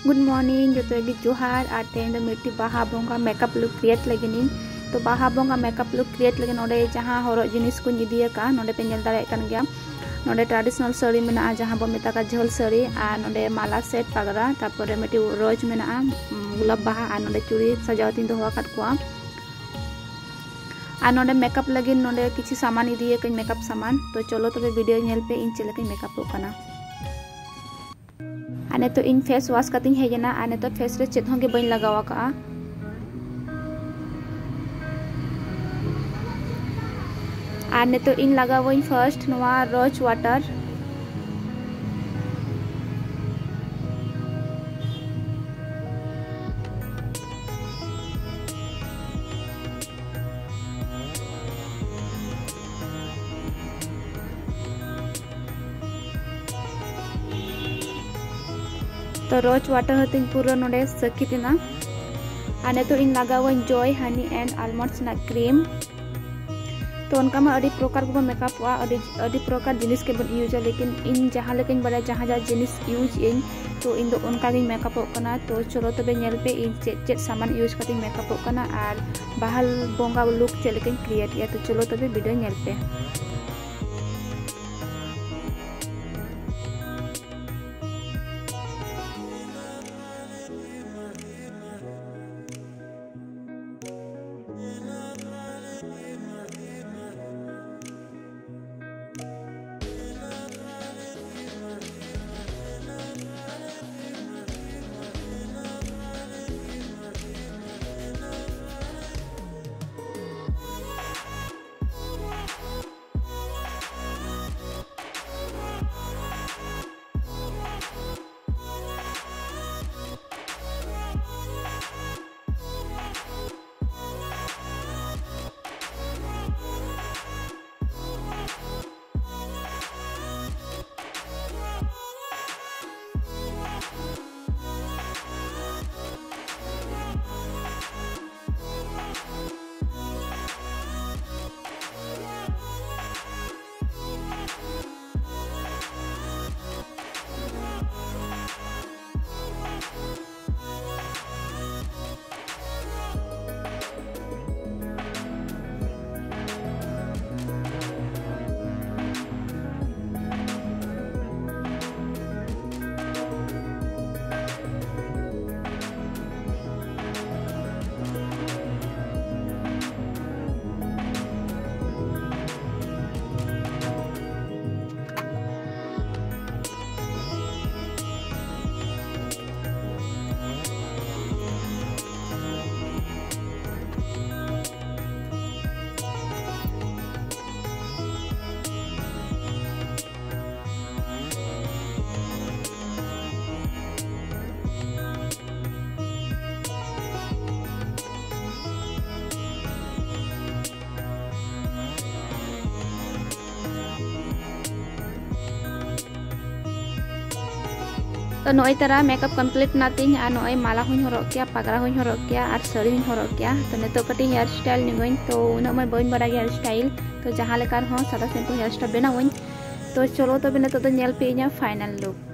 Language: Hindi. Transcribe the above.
गुड मॉर्निंग जो तो जोहार और तेन दो मिट्टी बाहा बोंगा मेकअप लुक क्रिएट लगिनी तो बाहा बोंगा मेकअप लुक क्रिएट लगे नोडे जहां हरो जिनिस को निदिया का नोडे पे नेल दाड़े कान गया नोडे ट्रेडिशनल साड़ी मेना जहां बो मेता का झोल साड़ी और नोडे माला सेट पागरा तारपरे मिट्टी रोज मेना गुलाब बाहा और नोडे चूड़ी सजावती दोहा काट कोआ और नोडे मेकअप लगे नोडे किसी सामान इदिए कई मेकअप सामान तो चलो तबे वीडियो नेल पे इन चले कई मेकअप होकना आने तो इन फेस वाश कतिंग हेजना आने तो फेस रे चेत होंगे बइन लगावा का आने तो इन लगावोइन फर्स्ट नोवा रोज वाटर तो रोज वाटर होते पूरा नोडे सखीतना आने तो इन लगावन जॉय हनी एंड आलमंड्स ना क्रीम तो उनका में अड़ी प्रकार को मेकअप वा अड़ी प्रकार जिनिस के बन यूज लेकिन इन जहां लेकिन बड़ा जहां जहां जिनिस यूज इन तो इन दो उनका भी मेकअप होकना तो चलो तबे नेल पे इन चेत सामान यूज करते मेकअप होकना और बाहर बोंगा लुक चले लेकिन क्रिएट या तो चलो तबे वीडियो नेल पे तो नई तरह मेकअप कम्प्लीट नातिंग और नई माला हुई हरक किया पगड़ा हुई हरक किया और साड़ी हुई हरक किया तो नितो कटी हेयर स्टाइल निगोइन तो उना मैं बइन बड़ा हेयर स्टाइल तो जहां लेकर हो सादा सिंपल हेयर स्टाइल बनावइन तो चलो तबे नितो तो नेल पे फाइनल लुक।